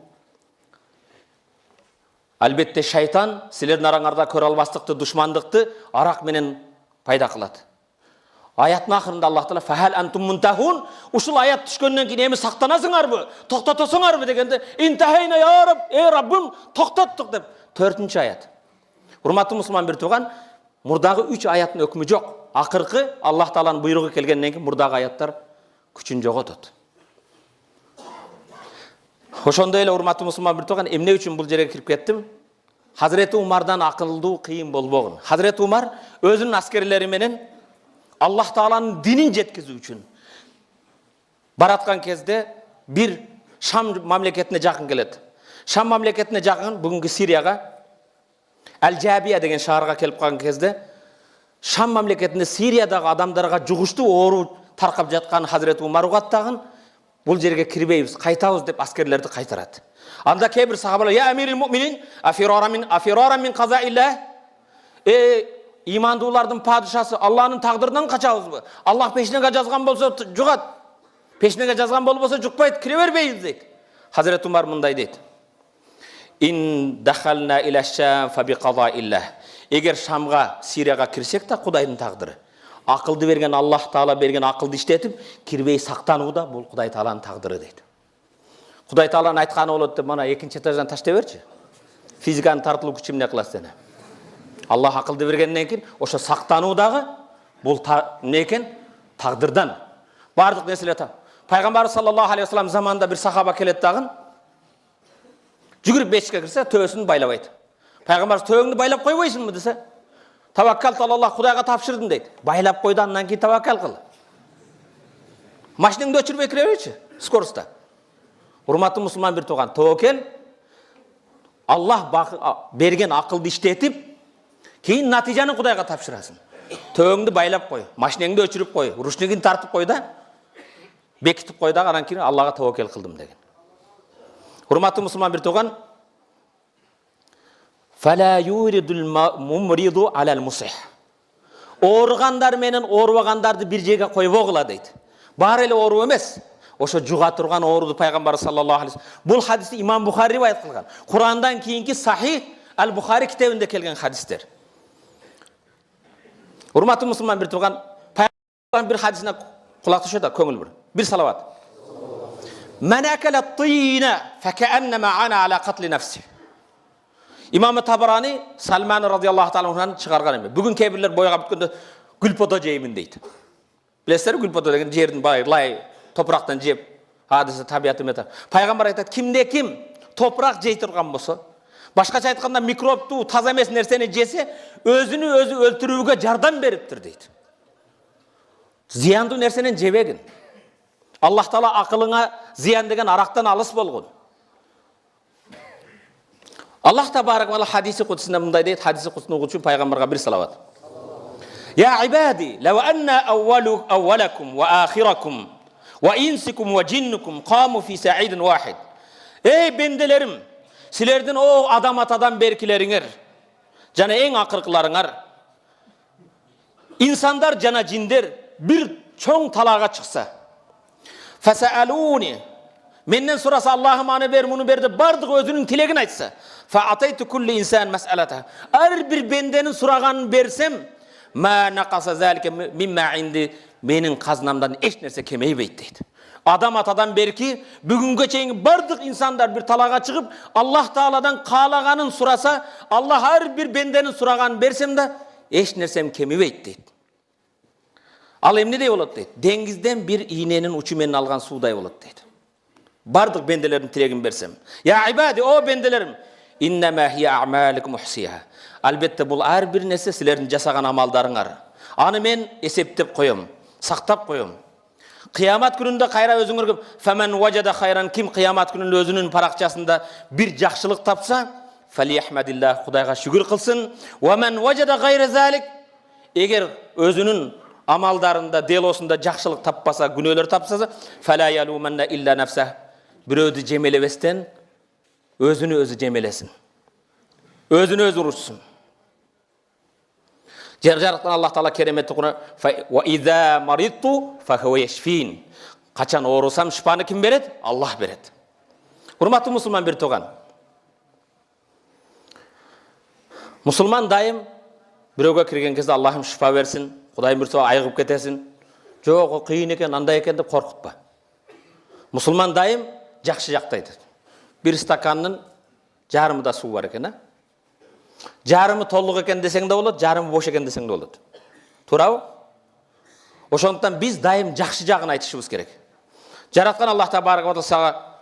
[SPEAKER 1] Албетте шайтан силердин араңарда көрө албастыкты, душмандыкты арак менен пайда кылат. Аяттын акырында Аллах Таала фахал антум мунтахун, ушул аят түшкөндөн кийин эми сактанасыңарбы, токтотосуңарбы дегенде интахайна я Рабб, ey Раббым, токтоттук деп 4-аят. Урматтуу мусулман бир тууган, мурдагы 3 аяттын өкүмү жок. Акыркы Аллах Тааланын буйругу келгенден кийин мурдагы аяттар күчүн жоготот. Ошондой эле урматтуу мусулман бир тууган, эмне үчүн бул жерге кирип кеттим? Хазирети Умардан акылдуу кыйын болбогун. Хазирети Умар өзүнүн аскерлери менен Аллах Тааланын динин жеткизүү үчүн бараткан кезде бир Шам мамлекетине жакын келет. Шам мамлекетине жакын бүгүнкү Сирияга Аль-Жабия деген шаарга келип калган кезде Шам мамлекетинде Сириядагы адамдарга жугуштуу оору таркап жаткан Хазирети Умар угаттагын бул жерге кирбейбиз, кайтабыз деп аскерлерди кайтарат. Анда кээ-бир сахабалар я амирил муъминин афирара мин казаилlah, имандуулардын падышасы, Аллахнын тагдырынан качабызбы? Аллах пешинеге жазган болсо жугат. Пешинеге жазган болбосо жукпайт, кире бербейбиз дейт. Хазирет Умар мындай дейт. Ин дахална иля шам фа би казаилlah. Эгер Шамга, Сирияга кирсек та Кудайдын тагдыры. Акылды берген Аллах Таала берген акылды иштетип, кирбей сактануу да бул Кудай Тааланын тагдыры дейт. Кудай Тааланын айтканы болот деп мына 2-этаждан таштай берчи. Физиканын тартылуу күчү эмне кылат сени? Аллах акылды бергенден кийин ошо сактануу дагы бул эмне экен? Тагдырдан. Бардык нерселер та. Пайгамбар саллаллаху алейхи вассалам заманында бир сахаба келет дагы. Жүгүрүп бешикке кирсе, төбөсүн байлабайт. Пайгамбар төбөңдү байлап койбойсуңбу десе, таваккал Аллах, Кудайга тапшырдым дейт. Байлап койду, андан кийин таваккал кыл. Машинаңды өчүрбөй кире берчи, скоростта. Урматтуу мусулман бир тууган, тобокел Аллах берген акылды иштетип, кийин натыйжаны Кудайга тапшырасың. Төбөңдү байлап кой, машинаңды өчүрүп кой, рушнигин тартып кой да, бекитип кой да, анан кийин Аллага тобокел кылдым деген. Урматтуу мусулман бир тууган, фала юридул мумриду алал мусих. Ооругандар менен оорубагандарды бир жерге койбогула дейт. Баары эле оору эмес. Ошо жуга турган ооруду Пайгамбар саллаллаху алейхи вассалам. Бул хадисти Имам Бухари риваят кылган. Курандан кийинки Сахих Аль-Бухари китебинде келген хадистер. Урматтуу мусулман бир тууган, Пайгамбардын бир хадисине кулак түшө да, көңүл бир. Бир салават. Ман акала ат-тина факаннама ана ала катли нафси. Имам Табарани Салман радиаллаху таала анхудан чыгарган эме. Бүгүн кээ-бирлер бойга бүткөндө гүлпото жеймин дейт. Билесиздерби, гүлпото деген жердин лай топурактан жеп, хадисе табиаты мета. Пайгамбар айтат, кимде ким топурак жей турган болсо, башкача айтканда микробтуу, таза эмес нерсени жесе, өзүнү өзү өлтүрүүгө жардам бериптир дейт. Зыяндуу нерсенен жебегин. Аллах Таала акылыңа зыян деген арактан алыс болгон. Аллах табарак ва хадиси кудсинде мындай дейт, хадиси кудсун угуу үчүн пайгамбарга бир салават. Я ибади, лау анна awwalakum wa akhirakum Wa insikum ve jinnukum qamu fi sa'idin wahid. Ey bendelerim, silerden o adam atadan berkileriңер, jana eң akırkılarıңар. İnsanlar jana jinler bir çoң talaga çıksa. Fasaluni. Menden sorasa Allah'ım anı ber, bunu berdi, bardık özünün tilegini aytsa. Fa ataytu kulli insan mas'alata. Her bir bendenin suraganını bersem, ma naqasa zalika mimma indi, menin kaznamdan eş nerse kemeyibeyt deydi. Adam atadan berki, bugünkü çeyini bardık insanlar bir talaga çıkıp, Allah Teala'dan kalaganın surasa, Allah her bir bendenin suraganını bersem de, eş nersem kemeyibeyt deydi. Al emne dey bolat deydi. Dengizden bir iğnenin uçu menin algan suuday bolat deydi. Bardık bendelerin tilegin bersem. Ya ibadi, o bendelerim. İnnemâ hiye a'mâlikum uhsiha. Albatta bul her bir nese silerin jasagan amaldarıңар. Anı men eseptep koyum, saktap koyum. Kıyamat gününde kayra özüңөр femen vajada hayran, kim kıyamat gününde özünün parakçasında bir jakşılık tapsa, feliyahmadillah, Hudayga şükür kılsın. Ve men vajada gayra zalik, eğer özünün amaldarında, delosunda jakşılık tapmasa, günöler tapsa, fela yalumanna illa nafsah. Biröwdü jemelebesden özünü özü jemelesin. Özünü özü uruşsun. Jarjaktan Allah Taala keremetli Kur'an ve iza maridtu fa huve yeşfin. Kaçan oğrusam şifanı kim beret? Allah beret. Hurmatlı Müslüman bir togan. Müslüman daim biröwge kirgen кезде Allah'ım şifa versin, Kudayım bir soğa ayıgıp ketesin. Jok, o kıyın eken, андай eken dep korkutpa. Müslüman daim jakşı jaktaydı. Bir stakanın jarımı da su var eken, ha? Jarımı tolluk eken desең de bolat, jarımı boş eken desең de bolat. Tuurabı? Oşoндуктан biz daim jakşı jagын aytышыбыз керек. Jaratkan Allah Tebaraka ve Teala sağa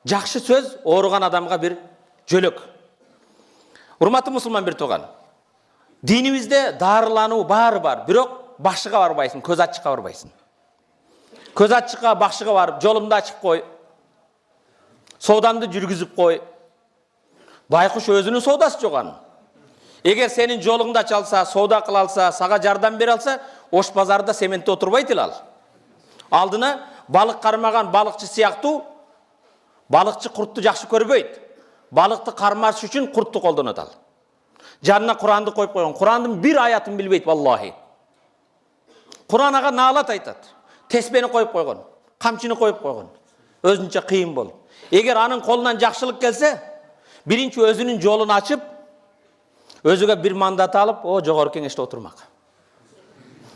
[SPEAKER 1] jakşı söz oğrugan adamga bir jölök. Hurmatlı Müslüman bir togan. Dinimizde darılanуу бар, бирок бакшыга барбайсың, көз ачыкка барбайсың. Көз ачыкка, бакшыга барып, жолумду ачып кой. Содамды жүргүзүп кой. Байкуш өзүнүн содасы жок анын. Эгер сенин жолуңду ача алса, соода кыла алса, сага жардам бере алса, ош базарда сементте отурбайт эле ал. Алдына балык кармаган балыкчы сыяктуу, балыкчы куртту жакшы көрбөйт. Балыкты кармаш үчүн куртту колдонот ал. Жанына Куранды коюп койгон. Курандын bir аятын билбейт валлахи. Куран ага наалат айтат. Теспени коюп койгон, камчыны коюп койгон. Өзүнчө кыйын болуп. Эгер анын колунан жакшылык келсе, биринчи өзүнүн жолун ачып, өзүгө bir мандат алып, о жогорку кеңеште отурмак.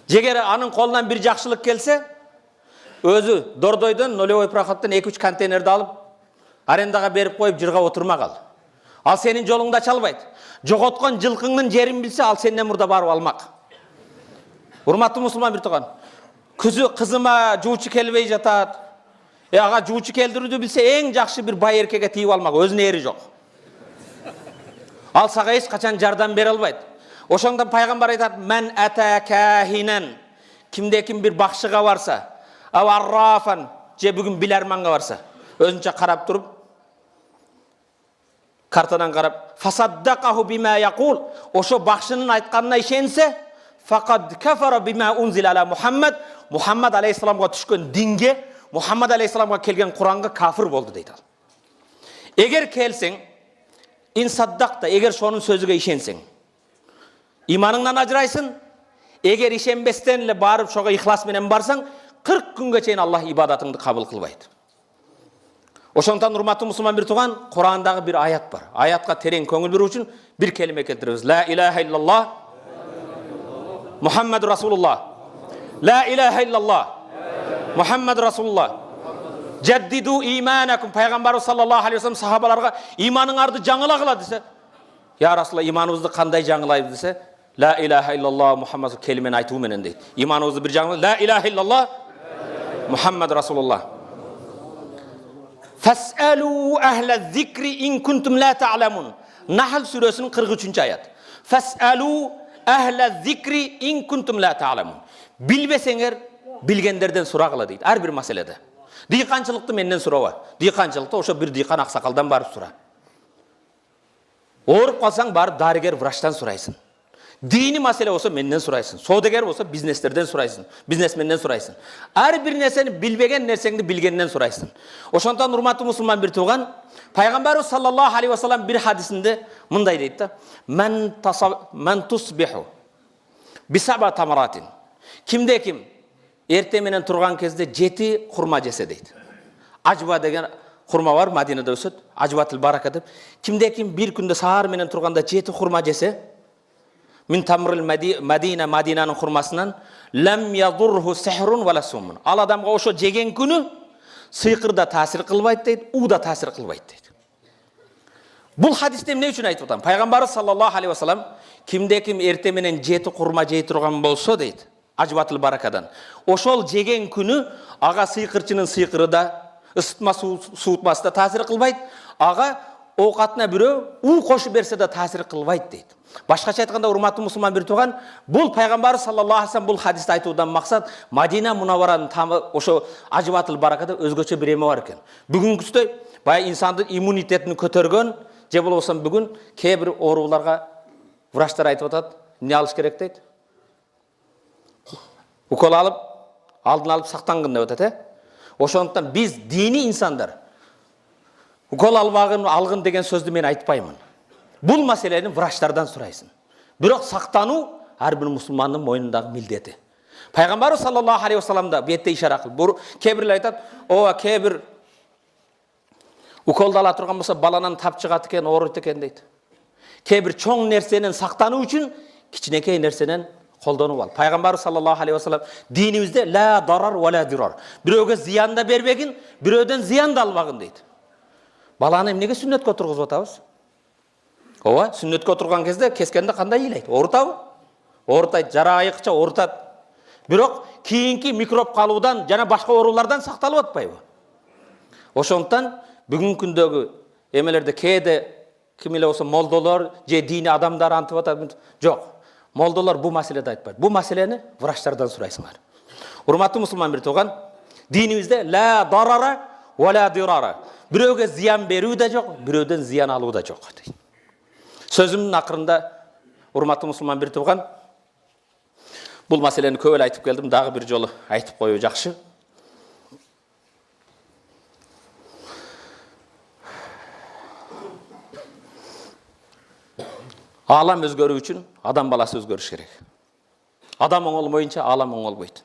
[SPEAKER 1] Эгер анын колунан bir жакшылык келсе, өзү Дордойдон, нолевой прохаттан 2-3 контейнерди алып, арендага берип коюп, жырга отурмак ал. Ал сенин жолуңду ача албайт. Жоготкон жылкыңдын жерин билсе, ал сенден мурда барып алмак. Урматтуу мусулман бир тууган. Күзү кызыма жуучу келбей жатат. Ага жуучу келдирүүдү билсе, эң жакшы бир бай эркекке тийип алмак, өзүнүн ери жок. Ал сага эч качан жардам бере албайт. Ошондон пайгамбар айтат: "Мен ата кахинан", кимде ким бир бакшыга барса, аваррафан, же бүгүн биларманга барса, өзүнчө карап туруп, картадан карап, фасаддакаху бима якул, ошо бакшынын айтканына ишенсе, факад кафара бима унзила ала Мухаммад, Мухаммад алейхиссаламга түшкөн динге, Мухаммад алейхиссаламга келген Куранга кафир болду дейт ал. Эгер келсең, инсаддакта, эгер шонун сөзүгө ишенсең, иманыңдан ажырайсың. Эгер ишенбестен эле барып ошого ихлас менен барсаң, 40 күнгө чейин Аллах ибадатыңды кабыл кылбайт. Ошондон урматтуу мусулман бир тууган, Курандагы бир аят бар. Аятка терең көңүл буруу үчүн бир келиме келтиребиз. Ла илаха иллаллах Мухаммаду Расулуллах. Ла илаха иллаллах Мухаммаду Расулуллах. Жаддиду иманакум. Пайгамбарыбыз саллаллаху алейхи ва саллям сахабаларга иманыңарды жаңылагыла десе, я Расулуллах, иманыбызды кандай жаңылайбыз десе, ла илаха иллаллах Мухаммаду келимени айтуу менен дейт. Иманыбызды бир жаңылайбыз. Ла илаха иллаллах Мухаммаду Расулуллах. Fas'alu ahla zikri in kuntum la ta'lamun. Nahl suresinin 43. ayet. Fas'alu ahla zikri in kuntum la ta'lamun. Bilbesenger bilgenlerden suragıla deydi. Her bir meselede. Diykançılıkты menden suraba. Diykançılıkta oşo bir diykan aksakaldan barıp sura. Oğurup kalsan barıp dariger vrachtan suraysın. Dini mesele olsa menden suraysın. Sodagер olsa bizneslerden suraysın. Biznesmenden suraysın. Her bir nerseni bilbegen nersengdi bilgenden suraysın. Oşontan urmatlı musulman bir tuğan, Peygamberimiz sallallahu aleyhi ve sellem bir hadisinde mınday deydi da, men tusbihu bisaba tamaratin. Kimde kim ertemenen turgan kezde 7 hurma jese deydi. Acba degen hurma var Madine'de ösöt. Acbatul baraka dep. Kimde kim bir günde sahar menen turganda 7 hurma jese, min tamril Madina'nın hurmasından lam yadurhu sihrun wala sumun. Al adamga oşo jegen günü sıyqır da tasir kılbaydı deydi, u da tasir kılbaydı deydi. Бұл hadiste ne üçün айтып отам? Пайғамбар саллаллаху алейхи вассалам kimde kim ertemenen 7 hurma жей турган болсо дейди, ажбатыл баракадан. Ошол жеген күнү ага сыйкырчынын сыйкыры да, ысытма суутмасы да таасир кылбайт. Ага оокатына бирөө у кошуп берсе да таасир кылбайт дейт. Башкача айтканда, урматтуу мусулман бир туган, бул пайгамбар саллаллаху алейхи вассалам бул хадисти айтуудан максат Мадина Мунавваранын ошо ажбатыл баракада өзгөчө бир эме бар экен. Бүгүнкүсүдөй баягы инсандын иммунитетин көтөргөн, же болбосо бүгүн кээ бир ооруларга врачтар айтып атат, эмне алыш керек дейт? Укол алып, алдын алып сактангын деп атат, Ошондуктан биз дини инсандар укол алгын деген сөздү мен айтпаймын. Бул маселени врачтардан сурайсың. Бирок сактануу ар бир мусулмандын мойнундагы милдети. Пайгамбар саллаллаху алейхи вассалам да бетте ишара кылып, кээ бирлер айтат, кээ бир уколду ала турган болсо баланан тап чыгат экен, ооруйт экен дейт. Кээ бир чоң нерсенен сактануу үчүн кичинекей нерсенен колдонуп ал. Пайгамбар саллаллаху алейхи вассалам динибизде ла дарар ва ла дирар. Бирөөгө зыян да бербегин, бирөөдөн зыян да албагын дейт. Баланы эмнеге сүннөткө тургузуп атабыз? Ооба, сүннөткө турган кезде кескенде кандай ыйлайт? Оорутабы? Оорутайт, жара айыкча оорутат. Бирок кийинки микроб калуудан жана башка оорулардан сакталып атпайбы? Ошондуктан бүгүнкү күндөгү эмелерде кээде ким эле болсо молдолор же дини адамдар антып атат. Жок. Молдолор бул маселеди айтпайт. Бул маселени врачтардан сурайсыңар. Урматтуу мусулман бир туган, динибизде ла дарара ва ла дирара. Бирөөгө зыян берүү да жок, бирөөдөн зыян алуу да жок. Сөзүмдүн акырында, урматтуу мусулман бир туган, бул маселени көп эле айтып келдим, дагы бир жолу айтып коюу жакшы. Алам өзгөрүү үчүн адам баласы өзгөрүш керек. Адам оңолбойынча алам оңолбойт.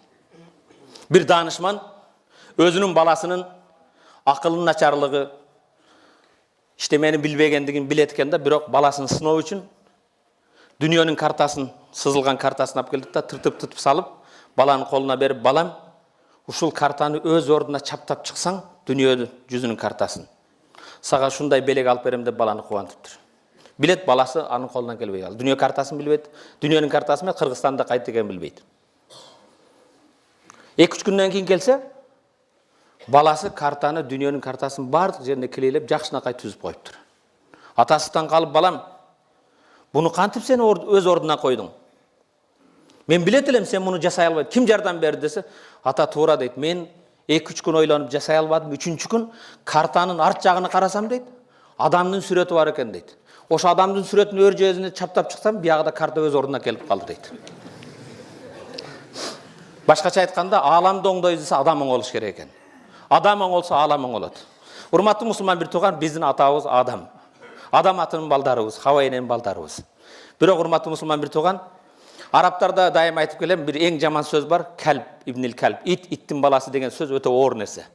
[SPEAKER 1] Бир данышман өзүнүн баласынын акылынын начарлыгы, иштемени билбегендигин билет экен да, бирок баласын сыноо үчүн дүйнөнүн картасын, сызылган картасын алып келди да, тыртып салып, баланын колуна берип, балам, ушул картаны өз ордуна чаптап чыксаң, дүйнөнүн жүзүнүн картасын. Сага ушундай белек алып берем деп баланы кубантыптыр. Билет, баласы анын колунан келбей калды. Дүйнө картасын билбейт. Дүйнөнүн картасы менен Кыргызстанда кайт экенин билбейт. 2-3 күндөн кийин келсе, баласы картаны, дүйнөнүн картасын бардык жерине килейлеп, жакшынакай түзүп коюптур. Атасынан калып, балам, буну кантип сен өз ордуна койдуң? Мен билет элем, сен муну жасай албайсың. Ким жардам берди десе, ата туура дейт. Мен 2-3 күн ойлонуп жасай албадым. 3-чү күн картанын арт жагына карасам дейт, адамдын сүрөтү бар экен дейт. Ошо адамдын сүрөтүн өр жезине чаптап чыксам, биягыда карта өз ордуна келип калды дейт. Башкача айтканда, аламды оңдойбуз десе адам оңолуш керек экен. Адам оңолсо алам оңолот. Урматтуу мусулман бир туган, биздин атабыз Адам. Адам атынын балдарыбыз, Хава эненин балдарыбыз. Бирок урматтуу мусулман бир туган, арабтарда дайым айтып келем, бир эң жаман сөз бар, калб ибнил калб. Иттин баласы деген сөз өтө оор нерсе.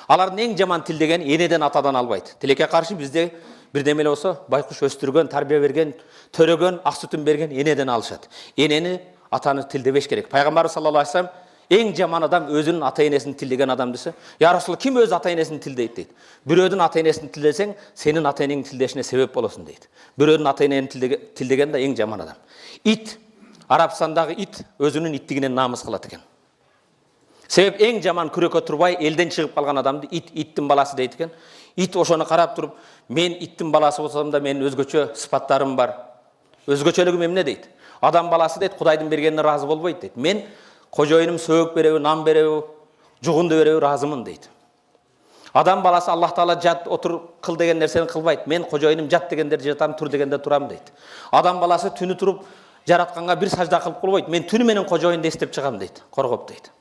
[SPEAKER 1] Алардын эң жаман тил деген энеден атадан албайт. Тилекке каршы бизде бирдеме эле болсо, байкуш өстүргөн, тарбия берген, төрөгөн, ак сүтүн берген энеден алышат. Энени атаны тилдебеш керек. Пайгамбар саллаллаху алейхи вассалам эң жаман адам өзүнүн ата-энесин тилдеген адам десе, "Я Расул, ким өз ата-энесин тилдейт?" дейт. Бирөөдүн ата-энесин тилдесең, сенин ата-энеңдин тилдешине себеп болосуң дейт. Бирөөдүн ата-энесин тилдеген да эң жаман адам. Ит, Арабстандагы ит өзүнүн иттигинен намыс кылат экен. Себеп эң жаман күрөккө турбай элден чыгып калган адамды иттин баласы дейт экен. Ит ошону карап туруп, мен иттин баласы болсом да менин өзгөчө сыпаттарым бар. Өзгөчөлүгүм эмне дейт? Адам баласы дейт, Кудайдын бергенине разы болбойт дейт. Мен кожоюнум сөөк береби, нан береби, жугунду береби разымын дейт. Адам баласы Аллах Таала жат отур кыл деген нерсени кылбайт. Мен кожоюнум жат дегендер жатам, тур дегенде турам дейт. Адам баласы түнү туруп жаратканга бир сажда кылып болбойт. Мен түнү менен кожоюнду эстеп чыгам дейт, коргоп дейт.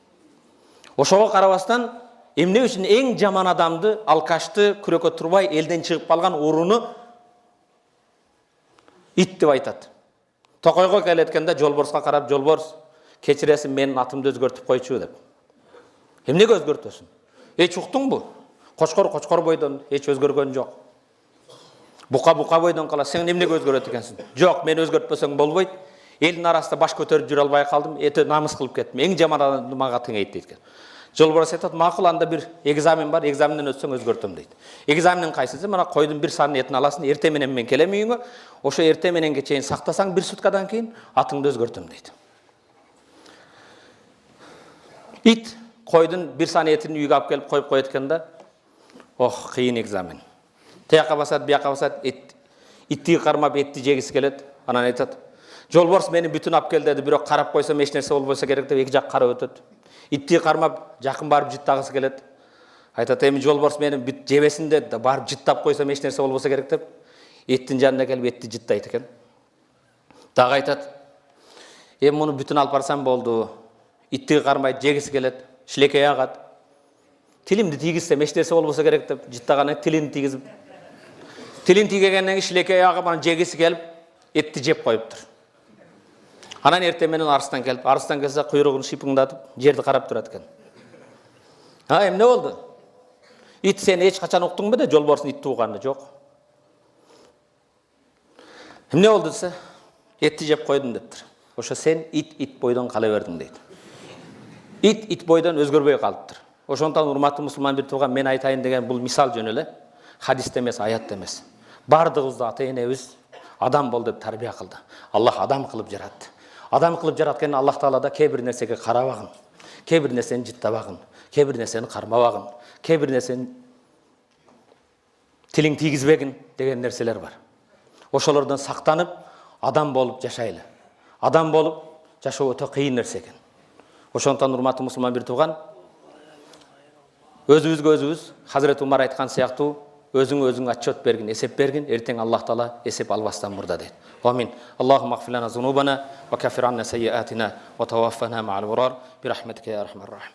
[SPEAKER 1] Ошого карабастан эмне үчүн эң жаман адамды, алкашты, күрөккө турбай элден чыгып калган уруну ит деп айтат. Токойго келеткенде Жолборско карап, Жолборс, кечиресиң, менин атымды өзгөртүп койчу деп. Эмнеге өзгөртөсүң? Эч уктуңбу? Кочкор бойдон эч өзгөргөн жок. Бука бойдон кала, сен эмнеге өзгөрөт экенсиң? Жок, мен өзгөртпөсөң болбойт. Элдин арасында баш көтөрүп жүрө албай калдым, эте намыс кылып кеттим. Эң жаман адамды мага теңейт дейт экен. Жолборс айтат, макул, анда бир экзамен бар, экзаменден өтсөң өзгөртөм дейт. Экзаменин кайсысы? Мына койдун бир санын этин аласың, эрте менен мен келем үйүңө. Ошо эрте мененге чейин сактасаң, бир суткадан кийин атыңды өзгөртөм дейт. Ит койдун бир сан этин үйгө алып келип коюп коет экен да. Ох, кыйын экзамен. Тияка басат, бияка басат, итти кармап этти жегиси келет. Анан айтат, Жолборс мени бүтүн алып кел деди, бирок карап койсом эч нерсе болбосо керек деп эки жак карап өтөт. Итти кармап жакын барып жыттагысы келет. Айтат, эми Жолборс мени бүт жебесин деди, барып жыттап койсом эч нерсе болбосо керек деп эттин жанына келип этти жыттайт экен. Дагы айтат, эми муну бүтүн алып барсам болду. Итти кармайт, жегиси келет, шилекей агат. Тилимди тийгизсем эч нерсе болбосо керек деп жыттагандан тилин тийгизип. Тилин тийгегенден кийин шилекей агып, анан жегиси келип этти жеп коюптур. Анан эрте менен арыстан келип, арыстан келсе куйругун шипыңдатып, жерди карап турат экен. Эмне болду? Ит, сен эч качан уктуңбу де Жолборстун итти уганды? Жок. Эмне болду десе, этти жеп койдум дептир. Ошо сен ит бойдон кала бердиң дейт. Ит бойдон өзгөрбөй калыптыр. Ошондон урматтуу мусулман бир тууган, мен айтайын деген бул мисал жөн эле, хадисте эмес, аятта эмес. Бардыгыбызды ата-энебиз адам бол деп тарбия кылды. Аллах адам кылып жаратты. Адам кылып жараткан Аллах Таала да кээ бир нерсеге карабагын, кээ бир нерсени жыттабагын, кээ бир нерсени кармабагын, кээ бир нерсени тилиң тийгизбегин деген нерселер бар. Ошолордон сактанып адам болуп жашайлы. Адам болуп жашоо өтө кыйын нерсе экен. Ошондон урматтуу мусулман бир тууган, өзүбүзгө өзүбүз Хазирет Умар айткан сыяктуу өзүң отчет бергин, эсеп бергин, эртең Аллах Таала эсеп албастан мурда дейт. Амин. Аллахумма агфир лана зунубана ва каффир анна сайyi'atina ва таваффана мa'ал абrar bi rahmatika ya arhamar rahim.